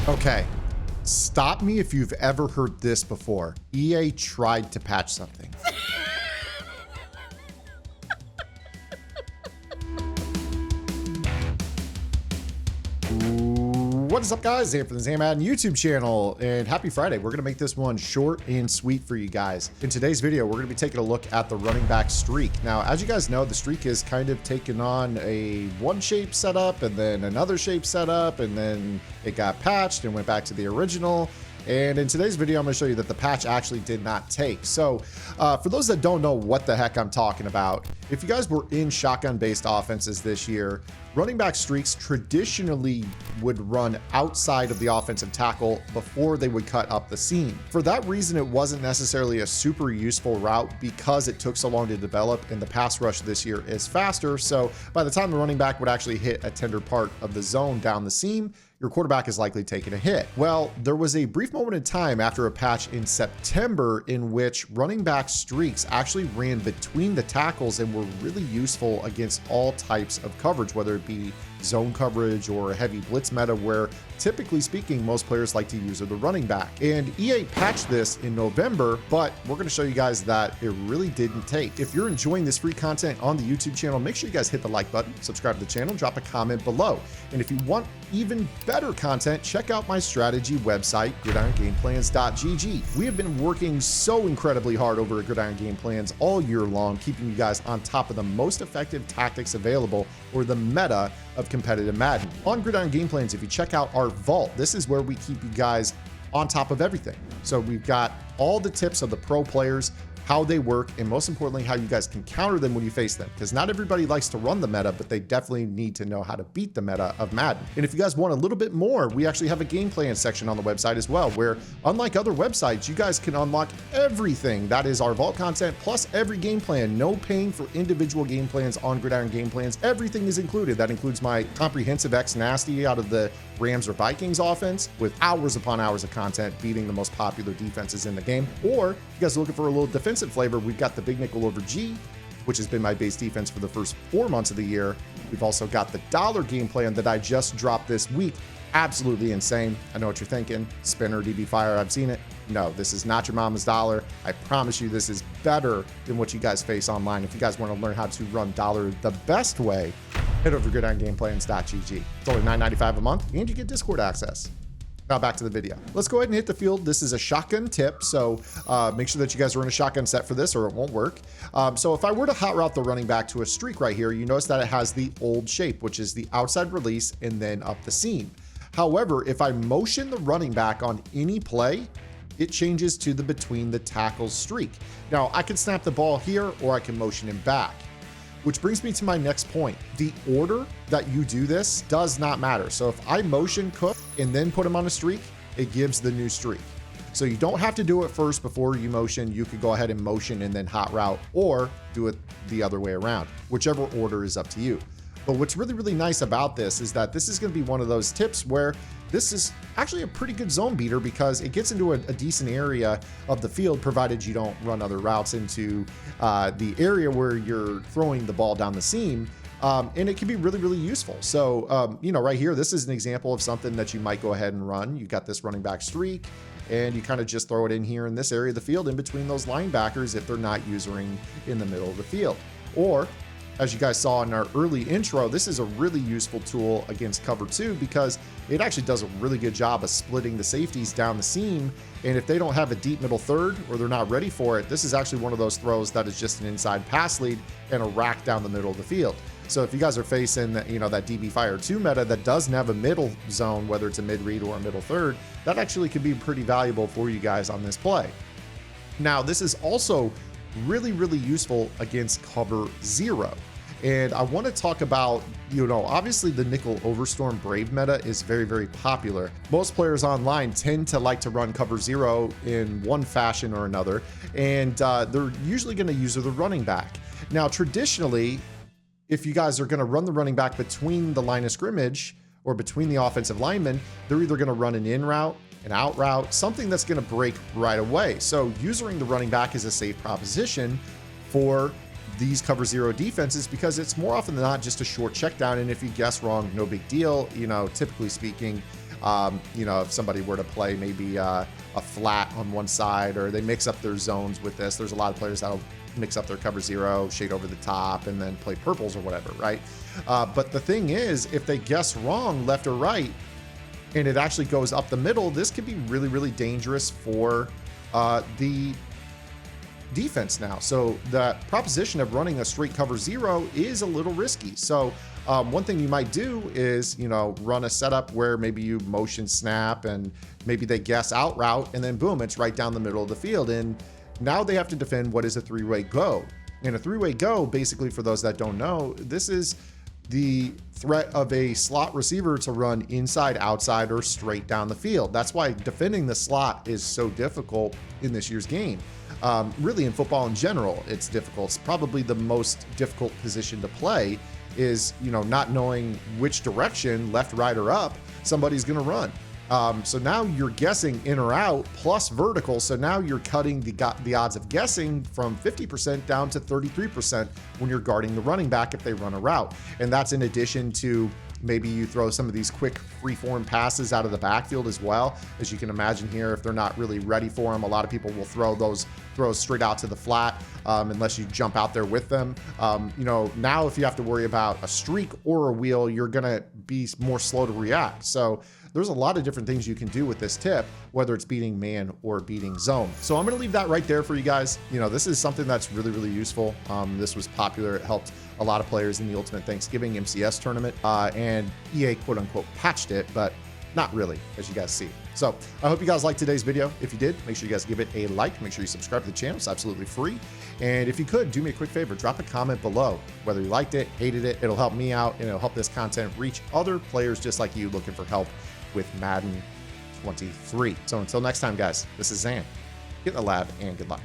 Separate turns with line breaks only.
Okay, stop me if you've ever heard this before. EA tried to patch something. What is up, guys? Zan from the Madden YouTube channel, and happy Friday. We're gonna make this one short and sweet for you guys. In today's video, we're gonna be taking a look at the running back streak. Now, as you guys know, the streak is kind of taken on a one shape setup and then another shape setup, and then it got patched and went back to the original. And in today's video, I'm going to show you that the patch actually did not take. So for those that don't know what the heck I'm talking about, if you guys were in shotgun-based offenses this year, running back streaks traditionally would run outside of the offensive tackle before they would cut up the seam. For that reason, it wasn't necessarily a super useful route because it took so long to develop, and the pass rush this year is faster. So by the time the running back would actually hit a tender part of the zone down the seam, your quarterback is likely taking a hit. Well, there was a brief moment in time after a patch in September in which running back streaks actually ran between the tackles and were really useful against all types of coverage, whether it be zone coverage or a heavy blitz meta, where typically speaking, most players like to use the running back. And EA patched this in November, but we're going to show you guys that it really didn't take. If you're enjoying this free content on the YouTube channel, make sure you guys hit the like button, subscribe to the channel, drop a comment below. And if you want even better content, check out my strategy website, gridirongameplans.gg. We have been working so incredibly hard over at Gridiron Game Plans all year long, keeping you guys on top of the most effective tactics available, or the meta of competitive Madden. On Gridiron Game Plans, if you check out our vault, this is where we keep you guys on top of everything. So we've got all the tips of the pro players, how they work, and most importantly, how you guys can counter them when you face them. Because not everybody likes to run the meta, but they definitely need to know how to beat the meta of Madden. And if you guys want a little bit more, we actually have a game plan section on the website as well, where unlike other websites, you guys can unlock everything. That is our vault content plus every game plan. No paying for individual game plans on Gridiron Game Plans. Everything is included. That includes my comprehensive X Nasty out of the Rams or Vikings offense, with hours upon hours of content beating the most popular defenses in the game. Or if you guys are looking for a little defensive flavor, we've got the big nickel over G, which has been my base defense for the first 4 months of the year. We've also got the dollar game plan that I just dropped this week. Absolutely insane. I know what you're thinking. Spinner, DB Fire, I've seen it. No, this is not your mama's dollar. I promise you this is better than what you guys face online. If you guys want to learn how to run dollar the best way, head over to gridirongameplans.gg. It's only $9.95 a month, and you get Discord access. Now back to the video. Let's go ahead and hit the field. This is a shotgun tip, so make sure that you guys are in a shotgun set for this or it won't work. So if I were to hot route the running back to a streak right here, you notice that it has the old shape, which is the outside release and then up the seam. However, if I motion the running back on any play, it changes to the between the tackles streak. Now I can snap the ball here or I can motion him back. Which brings me to my next point. The order that you do this does not matter. So if I motion Cook and then put him on a streak, it gives the new streak. So you don't have to do it first before you motion. You could go ahead and motion and then hot route, or do it the other way around. Whichever order is up to you. But what's really, really nice about this is that this is going to be one of those tips where this is actually a pretty good zone beater, because it gets into a decent area of the field, provided you don't run other routes into the area where you're throwing the ball down the seam. And it can be really, really useful. So, you know, right here, this is an example of something that you might go ahead and run. You got this running back streak, and you kind of just throw it in here in this area of the field in between those linebackers if they're not usering in the middle of the field. Or, as you guys saw in our early intro, this is a really useful tool against cover 2, because it actually does a really good job of splitting the safeties down the seam. And if they don't have a deep middle third, or they're not ready for it, this is actually one of those throws that is just an inside pass lead and a rack down the middle of the field. So if you guys are facing, you know, that DB Fire 2 meta that doesn't have a middle zone, whether it's a mid read or a middle third, that actually could be pretty valuable for you guys on this play. Now, this is also really, really useful against cover 0. And I want to talk about, you know, obviously the nickel overstorm brave meta is very, very popular. Most players online tend to like to run cover 0 in one fashion or another, and they're usually going to use the running back. Now, traditionally, if you guys are going to run the running back between the line of scrimmage or between the offensive linemen, they're either going to run an in route, an out route, something that's going to break right away. So using the running back is a safe proposition for these cover 0 defenses, because it's more often than not just a short check down. And if you guess wrong, no big deal. You know, typically speaking, You know, if somebody were to play maybe a flat on one side, or they mix up their zones with this. There's a lot of players that'll mix up their cover zero, shade over the top, and then play purples or whatever, right? But the thing is, if they guess wrong left or right, and it actually goes up the middle, this could be really, really dangerous for the defense now. So the proposition of running a straight cover zero is a little risky. So one thing you might do is, you know, run a setup where maybe you motion snap and maybe they guess out route, and then boom, it's right down the middle of the field. And now they have to defend what is a three-way go. And a three-way go, basically, for those that don't know, this is the threat of a slot receiver to run inside, outside, or straight down the field. That's why defending the slot is so difficult in this year's game. Really, in football in general, it's difficult. It's probably the most difficult position to play, is, you know, not knowing which direction, left, right, or up, somebody's going to run. So now you're guessing in or out plus vertical. So now you're cutting the odds of guessing from 50% down to 33% when you're guarding the running back if they run a route. And that's in addition to maybe you throw some of these quick free-form passes out of the backfield as well. As you can imagine here, if they're not really ready for them, a lot of people will throw those throws straight out to the flat unless you jump out there with them. You know, now if you have to worry about a streak or a wheel, you're going to be more slow to react. So there's a lot of different things you can do with this tip, whether it's beating man or beating zone. So I'm going to leave that right there for you guys. You know, this is something that's really, really useful. This was popular. It helped a lot of players in the Ultimate Thanksgiving MCS tournament, and EA quote unquote patched it, but not really, as you guys see. So I hope you guys liked today's video. If you did, make sure you guys give it a like. Make sure you subscribe to the channel. It's absolutely free. And if you could, do me a quick favor, drop a comment below, whether you liked it, hated it. It'll help me out, and it'll help this content reach other players just like you looking for help with Madden 23. So until next time, guys, this is Zan. Get in the lab and good luck.